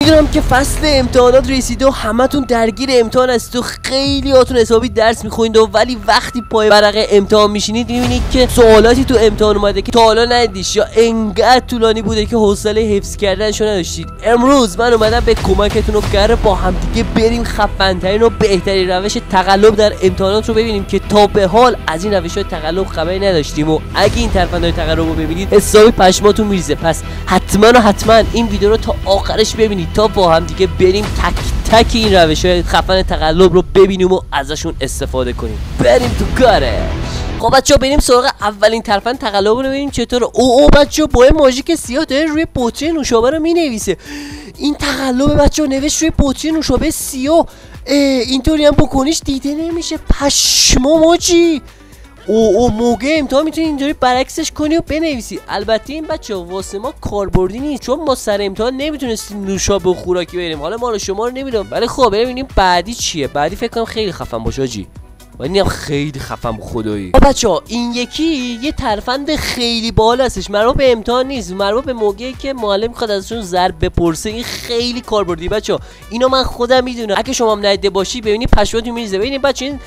میدونم که فصل امتحانات رسیده و همتون درگیر امتحان هستید و خیلی هاتون حسابی درس میخونید و ولی وقتی پای ورقه امتحان میشینید میبینید که سوالاتی تو امتحان اومده که تا حالا ندیدیش یا انقدر طولانی بوده که حوصله حفظ کردنشو نداشتید. امروز من اومدم به کمکتون و قراره با هم دیگه بریم خفن‌ترین و بهترین روش تقلب در امتحانات رو ببینیم که تا به حال از این روش‌های تقلب خبری نداشتیم و اگه این ترفندهای تقلب رو ببینید حسابی پشماتون میریزه. پس حتما این ویدیو رو تا آخرش ببینید تا با هم دیگه بریم تک تک این روش‌های خفن تقلب رو ببینیم و ازشون استفاده کنیم. بریم تو کارش. خب بچه‌ها بریم سراغ اولین ترفند تقلب رو ببینیم چطوره. او بچه‌ها با ماژیک سیاه داره روی بطری نوشابه رو مینویسه. این تقلب بچه‌ها نوشت روی بطری نوشابه سیاه. اینطوری هم بکنیش دیده نمیشه. پشمام ماجی. موقع امتحان میتونی اینطوری برعکسش کنی و بنویسی. البته این بچه واسه ما کاربردی نیست چون ما سر امتحان نمیتونستیم نوشابه و خوراکی بریم. حالا ما رو شما رو نمیدونم ولی خب ببینیم بعدی چیه. بعدی فکر کنم خیلی خفن باشه آجی. ولی هم خیلی خفن خدایی. بچه‌ها این یکی یه ترفند خیلی بالا هستش. مربوط به امتحان نیست، مربوط به موقعی که معلم میخواد ازشون ضرب بپرسه. این خیلی کاربردی بچه‌ها. اینو من خودم میدونم. اگه شما هم ندیده باشی ببینید پشماتون میریزه. ببینید بچه‌ها این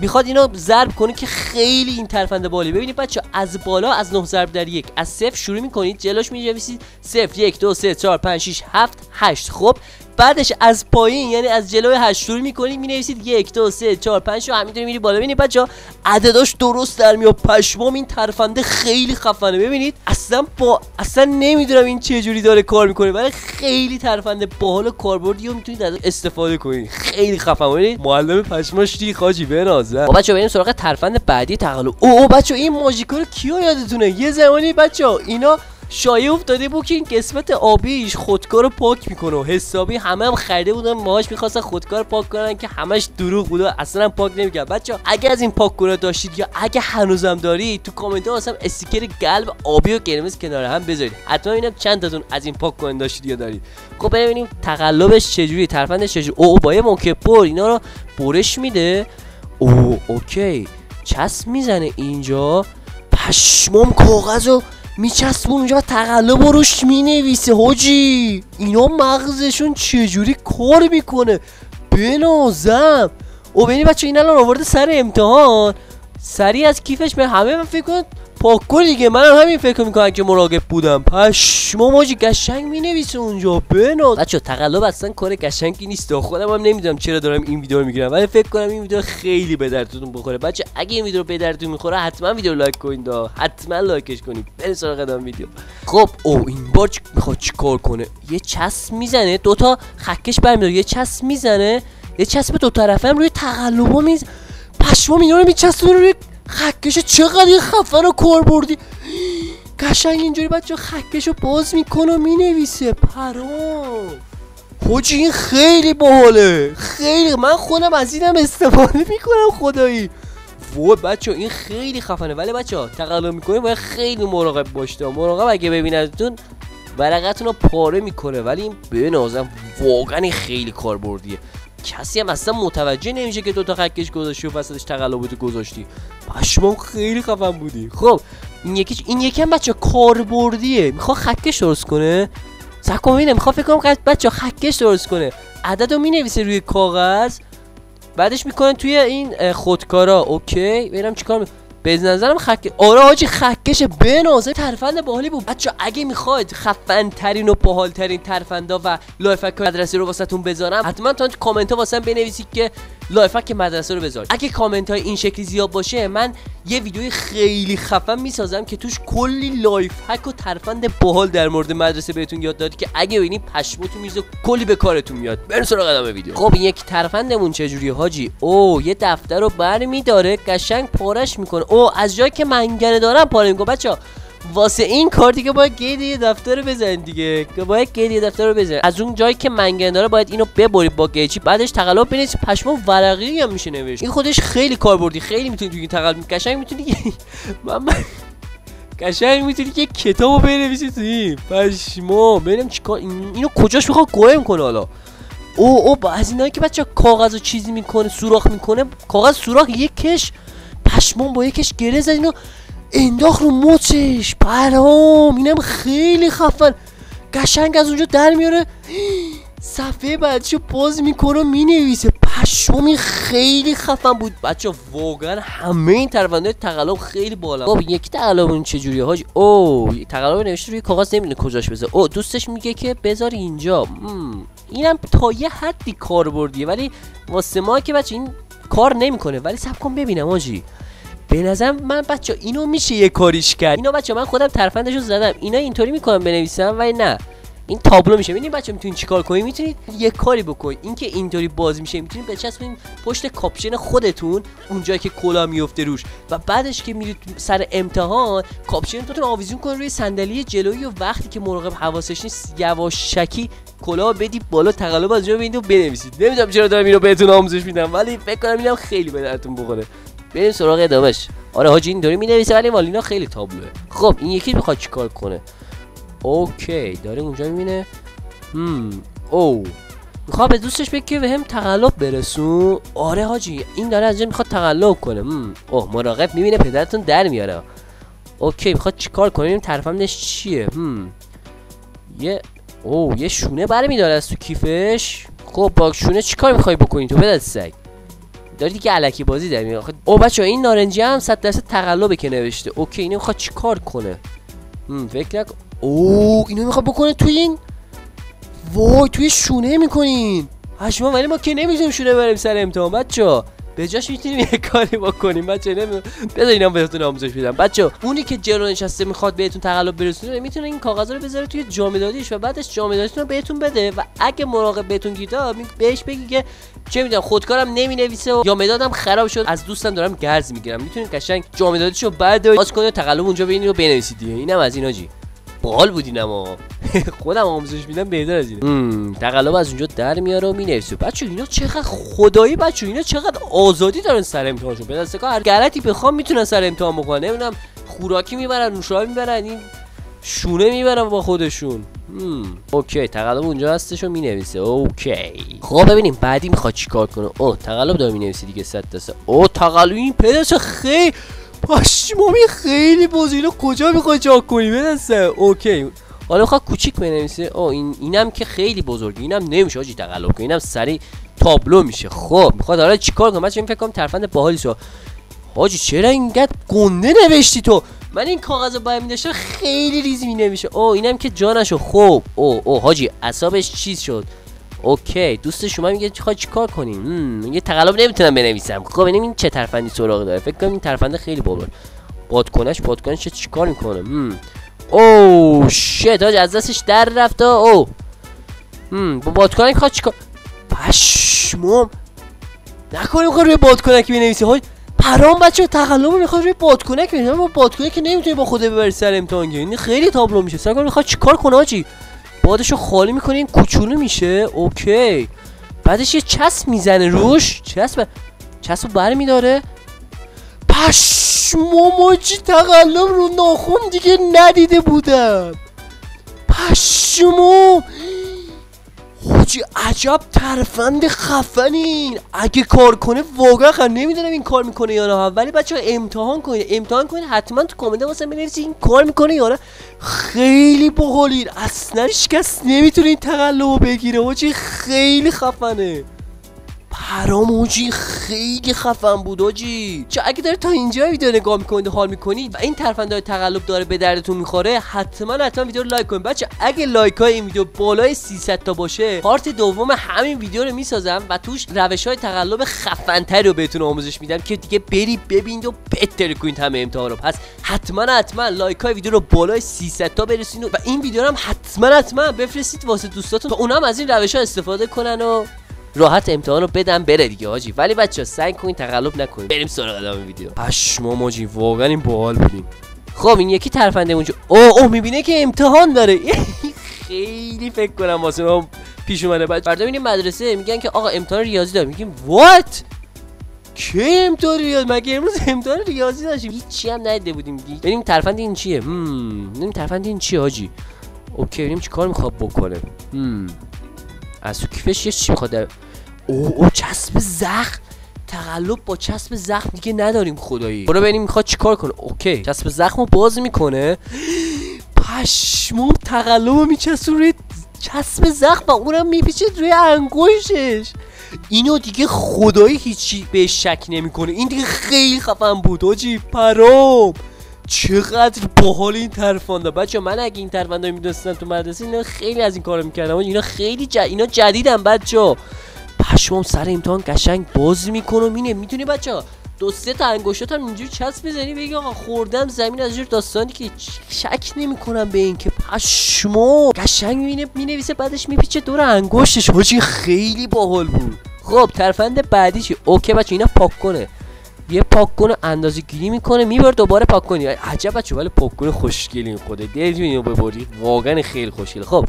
میخواد اینو ضرب کنه که خیلی این ترفند بالی. ببینید بچه از بالا از 9 ضرب در 1 از 0 شروع میکنید جلوش می‌نویسید 0 1 2 3 4 5 6 7 8. خب بعدش از پایین یعنی از جلوی 8 شروع میکنید مینویسید 1 2 3 4 5 و همینطوری میری بالا. ببینید بچه‌ها عدداش درست در میاد. پشمام این ترفنده خیلی خفنه. ببینید اصلا نمیدونم این چه جوری داره کار میکنه ولی خیلی ترفنده باحال و کاربردی و میتونید ازش استفاده کنید. خیلی خفنه. ببینید معلم پشماش ریخ حاجی بنازه. بچه‌ها بریم سراغ ترفند بعدی تقلب. بچه‌ها این ماژیکا رو کیا یادتونه؟ یه زمانی بچه‌ها اینا شایعه افتاده بود که این قسمت آبیش خودکار رو پاک میکنه و حسابی همه خریده بودن باهاش میخواستن خودکار پاک کنن که همش دروغ بود و اصلا پاک نمیکرد. بچه‌ها اگه از این پاک کنه داشتید یا اگه هنوزم دارید تو کامنت ها واسم استیکر قلب آبی و قرمز کنار هم بذارید. حتما ببینم چند تاتون از این پاک کنه داشتید یا دارید. خب ببینیم تقلبش چجوری، ترفندش چجوری. با یه موکپور اینا رو برش میده. اوکی چسب میزنه اینجا. پشمام کاغذو میچسبه اونجا و تقلب رو روش مینویسه. حاجی اینا مغزشون چجوری کار میکنه بنازم. ببینی بچه این الان آورده سر امتحان سریع از کیفش به همه من فکر کنم پاک کن دیگه. منم همین فکر میکنم که مراقب بودم. پشمام حاجی قشنگ مینویسه اونجا بناز. بچه تقلب اصلا کار قشنگی نیست. خودم هم نمیدونم چرا دارم این ویدیو رو میگیرم ولی فکر کنم این ویدیو خیلی به دردتون بخوره. بچه اگه این ویدیو به دردتون میخوره حتما ویدیو رو لایک کنید. حتما لایکش کنید. بریم سراغ ادامه ویدیو. خب این بار میخواد چیکار کنه؟ یه چسب میزنه دوتا خکش برمیاد. یه چسب میزنه یه چسب دو طرفه هم روی تقلبا میزنه. پشمام اینا رو میچسبونه روی خکش. چقدر خفن و کاربردی. قشنگ اینجوری بچه خکشو باز میکنه و مینویسه. پرام حاجی این خیلی باحاله. خیلی من خودم از اینم استفاده میکنم خدایی. وای بچه این خیلی خفنه. ولی بچه تقلب میکنه باید خیلی مراقب باشید. مراقب اگه ببیندتون ورقتون رو پاره میکنه. ولی این بنازم واقعا خیلی کاربردیه. کسی هم اصلا متوجه نمیشه که دوتا خکش گذاشتی و وسطش تقلباتو گذاشتی. پشمام خیلی خفن بودی. خب این یکی هم بچه کاربردیه. میخواد خکش درست کنه. سکو ببینم میخواد فکر کنم بچه خکش درست کنه. عددو مینویسه روی کاغذ بعدش میکنه توی این خودکارا. اوکی ببینم چیکار به نظرم آره حاجی خکش بنازه. ترفند باحالی بود. بچه اگه میخواید خفن ترین و باحال ترین ترفندا و لایفک مدرسه رو واسهتون بذارم حتما تو کامنت ها واسم بنویسید که لایفک مدرسه رو بذارید. اگه کامنت های این شکلی زیاد باشه من یه ویدیوی خیلی خفن میسازم که توش کلی لایفک و ترفند باحال در مورد مدرسه بهتون یاد داد که اگه ببینید پشمتون میریزه کلی به کارتون میاد. بریم سراغ ادامه ویدیو. خب این یک ترفندمون چجوری حاجی؟ یه دفتر رو برمی‌داره قشنگ پارش میکنه. از جایی که منگنه دارم پاره میکنه. بچه‌ها واسه این کار دیگه باید گید یه دفتر رو بزنید دیگه. باید گید یه دفتر رو بزنید. از اون جایی که منگنه داره باید اینو ببرید با گیچی بعدش تقلب بنویسید. پشمام ورقی هم میشه نوشت. این خودش خیلی کاربردی. خیلی میتونید توی تقلب قشنگ میتونید قشنگ میتونید یک کتابو بنویسید توی پشمام. ببینم چیکار اینو کجاش میخواد قایم کنه. حالا از اینایی که بچه کاغذو چیزی میکنه سوراخ میکنه کاغذ سوراخ یکش پشمام با یکش گره زد اینو انداخت رو مچش. پرام اینم خیلی خفن. قشنگ از اونجا در میاره. صفحه بچه باز میکنه و مینویسه. پشمی خیلی خفن بود بچه، واقعا همه این ترفندهای تقلب خیلی بالا. خب یکی تقلبمون چجوریه حاجی؟ او تقلب نوشته روی کاغذ نمیدونه کجاش بذاره. او دوستش میگه که بذار اینجا. اینم تا یه حدی کاربردیه، ولی واسه ما که بچه این کار نمیکنه. ولی صبر کن ببینم حاجی، به نظرم من بچه اینو میشه یه کاریش کرد. اینو بچه من خودم ترفندشو زدم، اینا اینطوری میکنم بنویسم ولی نه این تابلو میشه. ببینید بچه میتونید چیکار کنید، میتونید یه کاری بکنید. این که اینطوری باز میشه میتونید بچسبونید پشت کاپشن خودتون اونجایی که کلاه میفته روش، و بعدش که میرید سر امتحان کاپشنتون آویزون کنید روی صندلی جلویی، و وقتی که مراقب حواسش نیست یواشکی کلاه بدید بالا، تقلب از جا ببینید و بنویسید. نمیدونم چرا دارم اینو بهتون آموزش میدم، ولی فکر کنم اینم خیلی به درتون بخوره. بریم سراغ ادامش. آره حاجی اینطوری مینویسه ولی والینا خیلی تابلوه. خب این یکی میخواد چیکار کنه؟ اوکی داره اونجا میبینه. او میخواد به دوستش بگه که بهم تقلب برسون. آره حاجی این داره از جا میخواد تقلب کنه. اوه مراقب میبینه پدرتون در میاره. اوکی میخواد چیکار کنه؟ این ترفندش چیه؟ یه شونه برمیداره از تو کیفش. خب با شونه چیکار میخوای بکنی تو پدر سگ؟ داری دیگه الکی بازی در میاد. او بچه این نارنجی هم 100% تقلبه که نوشته. اوکی اینو میخواد چیکار کنه؟ فکر نکن. او اینو میخواد بکنه توی این، وای توی شونه میکنین هشما، ولی ما که نمیتونیم شونه بریم سر امتحان بچه. به جاش میتونیم یه کاری بکنیم بچه. بذار اینم بهتون آموزش بدم بچه. اونی که جلو نشسته میخواد بهتون تقلب برسونه میتونه این کاغذا رو بذاره توی جامدادیش و بعدش جامدادیتون رو بهتون بده، و اگه مراقب بهتون گیر داد بهش بگی که چه میدونم خودکارم نمینویسه و جامدادم خراب شد، از دوستم دارم قرض میگیرم. میتونید قشنگ جامدادیشو بعد باز کنید و تقلب اونجا ببینید و بنویسید دیگه. اینم از ایناجی باحال بودین، اما خودم آموزش میدم بهتر از اینه. تقلب از اونجا در میاره و مینویسه. بچه اینا چقدر خدایی بچه اینا چقدر آزادی دارن سر امتحانشون. به دست هر غلطی بخوام میتونن سر امتحان بکنن. نمیدونم خوراکی میبرن، نوشابه میبرن، این شونه میبرن با خودشون. اوکی تقلب اونجا هستش و مینویسه. اوکی خب ببینیم بعدی میخواد چیکار کنه. تقلب داره مینویسه دیگه 100%. تقلب این پدرش خیلی پشمامی خیلی بزرگه. کجا میخوای چاک کنی بدسته؟ اوکی حالا میخواد کوچیک بنویسه. اینم که خیلی بزرگه، اینم نمیشه حاجی تقلب کنه، اینم سریع تابلو میشه. خب میخواد حالا چیکار کنه؟ من فکر کنم ترفند باحالی شو. حاجی چرا اینقدر گنده نوشتی تو؟ من این کاغذو باید می‌داشتم خیلی ریز مینوشه. اینم که جانشو. خب حاجی اعصابش چیز شد. اوکی دوست شما میگه چیکار کنیم؟ یه تقلب نمیتونم بنویسم. خب ببینیم این چه ترفندی سراغ داره. فکر کنم این ترفند خیلی باحال. بادکنش چیکار میکنه؟ شت حاجی از دستش در رفت. با بادکنک میخواد چیکار؟ پشمام نکنه میخواد روی بادکنک بنویسه. حاجی پرام بچه تقلب میخواد روی بادکنک بنویسه. با بادکنک که نمیتونی با خودت ببری سر امتحان. این خیلی تابلو میشه. سعی کن میخواد چیکار کنه حاجی؟ بادشو خالی میکنه این کوچولو میشه. اوکی بعدش یه چسب میزنه روش. چسب برمیداره. پشماماجی تقلب رو ناخون دیگه ندیده بودم. پشمام حاجی عجب ترفند خفنین. اگه کار کنه واقعا نمیدونم این کار میکنه یا نه، ولی بچه‌ها امتحان کنید حتما تو کامنت واسه بنویسید این کار میکنه یا نه. خیلی باحالین، اصلا هیچ کس نمیتونه این تقلبو بگیره. حاجی خیلی خفنه. پرام حاجی خیلی خفن بود حاجی. اگه داره تا اینجا ویدیو نگاه میکنید و حال میکنید و این ترفندهای تقلب داره به دردتون میخوره، حتما ویدیو رو لایک کنید. بچه اگه لایک های این ویدیو بالای 300 تا باشه، پارت دوم همین ویدیو رو میسازم و توش روش‌های تقلب خفن‌تری رو بهتون آموزش میدم که دیگه برید ببینید و بهتر کنید همه امتحان رو. پس حتما لایک های ویدیو رو بالای 300 تا برسونید و این ویدیو رو هم حتما بفرستید واسه دوستاتون تا اونها هم از این روش‌ها استفاده کنن و راحت امتحان رو بدم بره دیگه حاجی. ولی بچه‌ها سعی کنین تقلب نکنین. بریم سراغ ادامه ویدیو. پشمام حاجی واقعا این باحال بودین. خب این یکی ترفنده اونجا میبینه که امتحان داره. خیلی فکر کنم واسه ما پیش اومده. بعد میریم مدرسه میگن که آقا امتحان ریاضی داریم. میگیم وات کی امتحان ریاضی؟ مگه امروز امتحان ریاضی داشتیم؟ هیچی هم ندیده بودیم. ببینیم ترفند این چیه. ببینیم ترفند این چیه حاجی. اوکی ببینیم چیکار میخواد بکنه. از تو کیفش یه چی میخواد. چسب زخم. تقلب با چسب زخم دیگه نداریم خدایی. برو ببینیم میخواد چیکار کنه. اوکی چسب زخمو باز میکنه. پشمام تقلبو میچسبونه روی چسب زخم و اونم میپیچه روی انگشتش. اینو دیگه خدایی هیچی بهش شک نمیکنه. این دیگه خیلی خفن بود حاجی. پرام چقدر باحال این ترفنده. بچه من اگه این ترفنده میدونستم تو مدرسه اینا خیلی از این کارا میکردم. اینا خیلی اینا جدیدن بچه. پشمام سر امتحان قشنگ باز میکنه. میدونی بچه 2-3 تا انگشتات هم اینجوری چسب بزنی بگی آقا خوردم زمین از جور داستانی که شک نمیکنم به این که پشمام قشنگ مینویسه بعدش میپیچه دور انگشتش. حاجی خیلی باحال بود. خب ترفند بعدی چی؟ اوکی بچه اینا پاک کنه. یه پاک کنه اندازه گیری میکنه میبره دوباره پاک کنی. عجب بچه ولی پاک کنه خوشگلی این خوده. دلتون اینو ببری واقعا خیلی خوشگله. خب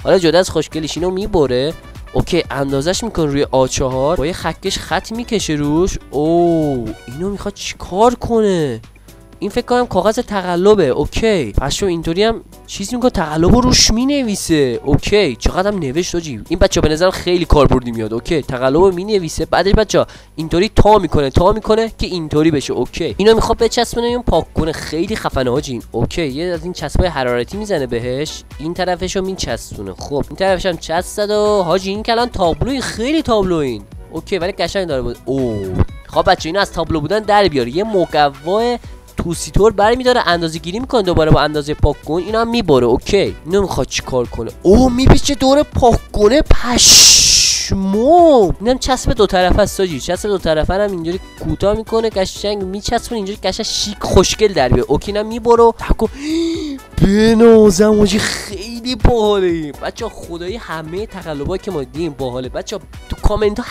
حالا جدا از خوشگلیش اینو میبره. اوکی اندازش میکنه روی A4 با یه خکش خط میکشه روش. اینو میخواد چیکار کنه؟ این فکر کنم کاغذ تقلبه. اوکی پس اینطوری هم چیز میکنه تقلبو روش مینویسه. اوکی چقدر هم نوشت حاجی. این بچا به نظرم خیلی کاربردی میاد. اوکی تقلبو مینویسه بعدش بچا اینطوری تا میکنه که اینطوری بشه. اوکی اینو میخواد بچسبونه اون پاک کنه. خیلی خفنه حاجی. اوکی یه از این چسبای حرارتی میزنه بهش. این طرفشو میچسبونه. خب این طرفش هم چسب و حاجی این کلان تابلوی خیلی تابلو این. اوکی ولی قشنگ داره بود. خب بچا اینو از تابلو بودن در بیاره. یه مقوا توسیتور برمی‌داره اندازه گیری میکنه دوباره با اندازه پاک کن. اینا هم میبره. اوکی اینو میخواد چیکار کنه؟ میپیچه دور پاک کنه. پشمام اینم چسب دو طرفه است حاجی. چسب دو طرفه هم اینجوری کوتاه میکنه قشنگ میچسبونه اینجوری قشنگ شیک خوشگل در بیاره. اوکی اینم میبره تکو بنازم حاجی. خیلی باحاله بچا. خدایی همه تقلبایی که ما دیدیم باحاله بچا. تو کامنت ها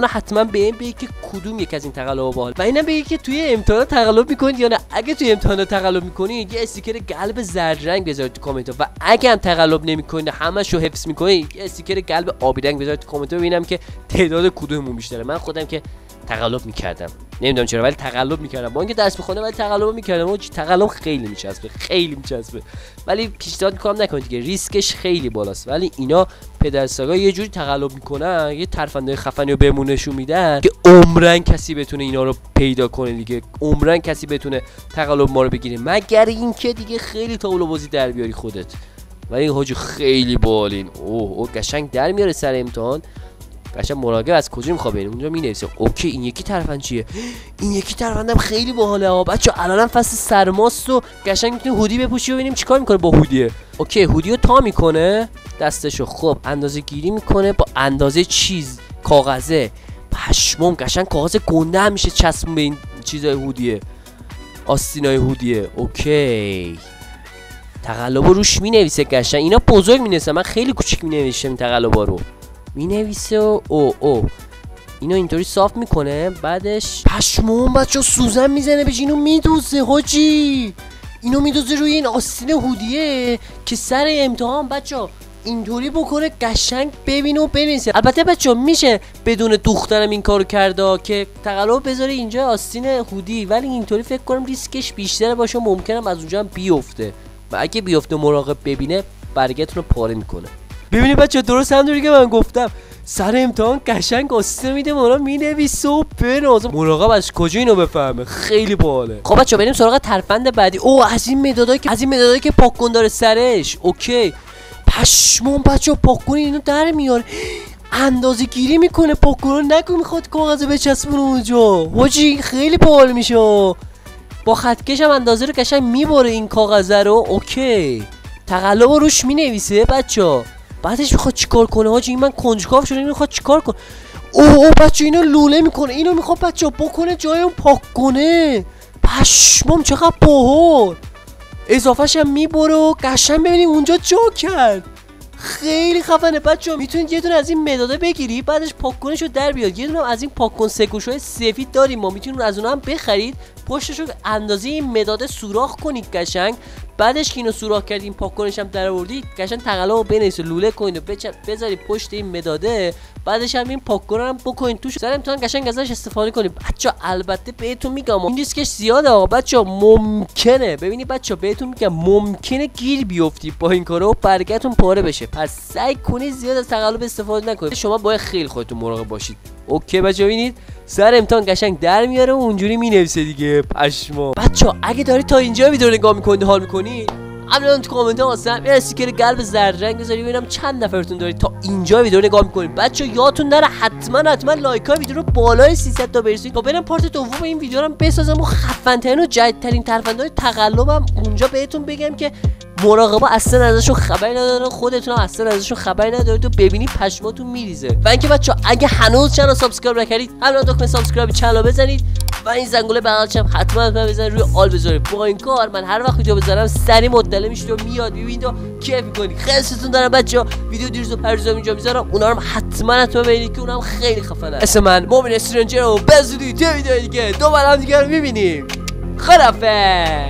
حتما بگید که کدوم یک از این تقلبا باحال و اینم بگید که توی امتحان تقلب میکنید یا نه. اگه توی امتحان تقلب میکنید یه استیکر قلب زرد رنگ بذارید تو کامنت ها و اگه هم تقلب نمیکنید همشو حفظ میکنید یه استیکر قلب آبی رنگ بذارید تو کامنت ها ببینم که تعداد کدوممون بیشتره. من خودم که تقلب میکردم نمیدونم چرا ولی تقلب میکردم با اینکه درس میخونم ولی تقلب میکردم. تقلب خیلی میچسبه ولی پیشنهاد میکنم نکنید دیگه ریسکش خیلی بالاست. ولی اینا پدرسگا یه جوری تقلب میکنن یه ترفنده خفنی رو بهمونشون میدن که عمرن کسی بتونه اینا رو پیدا کنه دیگه. عمرن کسی بتونه تقلب ما رو بگیره مگر اینکه دیگه خیلی تابلو بازی در بیاری خودت. ولی حاجی خیلی بالین. قشنگ در میاره سر امتحان. قشنگ مراقب از کجا میخواد بریم اونجا مینویسه. اوکی این یکی ترفند چیه؟ این یکی ترفندم خیلی باحاله ها بچا. الانم فصل سرماست و قشنگ میتونی هودی بپوشی و ببینیم چیکار میکنه با هودیه. اوکی هودیو تا میکنه دستشو. خب اندازه گیری میکنه با اندازه چیز کاغذه. پشمام قشنگ کاغذ گنده هم میشه چسبون به این چیزای هودیه آستینای هودیه. اوکی تقلبو روش مینویسه قشنگ. اینا بزرگ مینویسه من خیلی کوچیک مینویسم این تقلبا رو مینویسه و اینو اینطوری صاف میکنه. بعدش پشمام بچه سوزن میزنه بهش. اینو میدوزه حاجی. اینو میدوزه روی این آستین هودیه که سر امتحان بچه اینطوری بکنه قشنگ ببینه و بنویسه. البته بچه میشه بدون دوختنم این کارو کرده که تقلب بذاره اینجا آستین هودی ولی اینطوری فکر کنم ریسکش بیشتر باشه. ممکنه از اونجا هم بیفته و اگه بیفته مراقب ببینه برگتون رو پاره میکنه. ببینید بچه درست همونطوری که من گفتم سر امتحان قشنگ آستین میده اونا مینویسه و بنازه. مراقب از کجا اینو بفهمه. خیلی باحاله. خب بچه بریم سراغ ترفند بعدی. از این مدادایی که پاک کن داره سرش. اوکی پشمام بچه پاک کن اینو در میاره اندازه گیری میکنه. پاک کن نکن میخواد کاغذ بچسبونه اونجا. حاجی خیلی باحال میشه. با خطکش هم اندازه رو قشنگ میبره این کاغذ رو. اوکی تقلب روش مینویسه بچه. بعدش میخواد چیکار کنه حاجی؟ من کنجکاو شدم اینو میخواد چیکار کنه. بچه اینو لوله میکنه. اینو میخواد بچه بکنه جای اون پاک کنه. پشمام چقدر باحال. اضافهش هم میبره و قشنگ ببینید اونجا جا کرد. خیلی خفنه بچه. میتونید یه دونه از این مدادا بگیرید بعدش پاک کنشو در بیاد. یه دونه از این پاک کن سکوشای سفید داریم ما میتونید از اونها هم بخرید. پشتشو اندازه این مداد سوراخ کنید قشنگ. بعدش که اینو سوراخ کردین پاک کنش هم در آوردید قشنگ تقلبو بنویسید لوله کنید و بذارید پشت این مداده. بعدش هم این پاک کنه هم بکنید توش. سر امتحان قشنگ ازش استفاده کنید بچا. البته بهتون میگم این ریسکش زیاده بچا. ممکنه ببینید بچا بهتون میگم ممکنه گیر بیافتید با این کارو و برگتون پاره بشه. پس سعی کنید زیاد از تقلب استفاده نکنید. شما باید خیلی خودتون مراقب باشید. اوکی بچا ببینید سر امتحان قشنگ در میاره و اونجوری مینویسه دیگه. پشما بچا اگه دارید تا اینجا ویدیو نگاه میکنید حال میکنید قبلا تو کامنت ها واسم یه استیکر قلب زرد رنگ بذارید ببینم چند نفرتون دارید تا اینجا ویدیو نگاه میکنید. بچا یادتون نره حتما لایک ها ویدیو رو بالای 300 تا برسونید تا برم پارت دوم این ویدیو رو بسازم و خفن ترین و جدیدترین ترفندهای تقلبم اونجا بهتون بگم که مراقبا اصلا ازشون خبری ندارن، خودتون هم اصلا ازشون خبری ندارید و ببینی پشماتون میریزه. و اینکه بچا اگه هنوز چنل سابسکرایب نکردید همین دکمه سابسکرایب چنل بزنید و این زنگوله بغلش هم حتما بزنید روی آل بذارید. با این کار من هر وقت ویدیو بذارم سریع مطلع میشید و میاد ببینید و کیف میکنید. خیلی دوستتون دارم بچا. ویدیو دیروز و پریروز اینجا میذارم، اونا رو حتما ببینید که اونم خیلی خفنه. اسم من مومن استرنجر و بزودی تو ویدیو دیگه دوباره هم دیگه رو میبینیم. خلافه.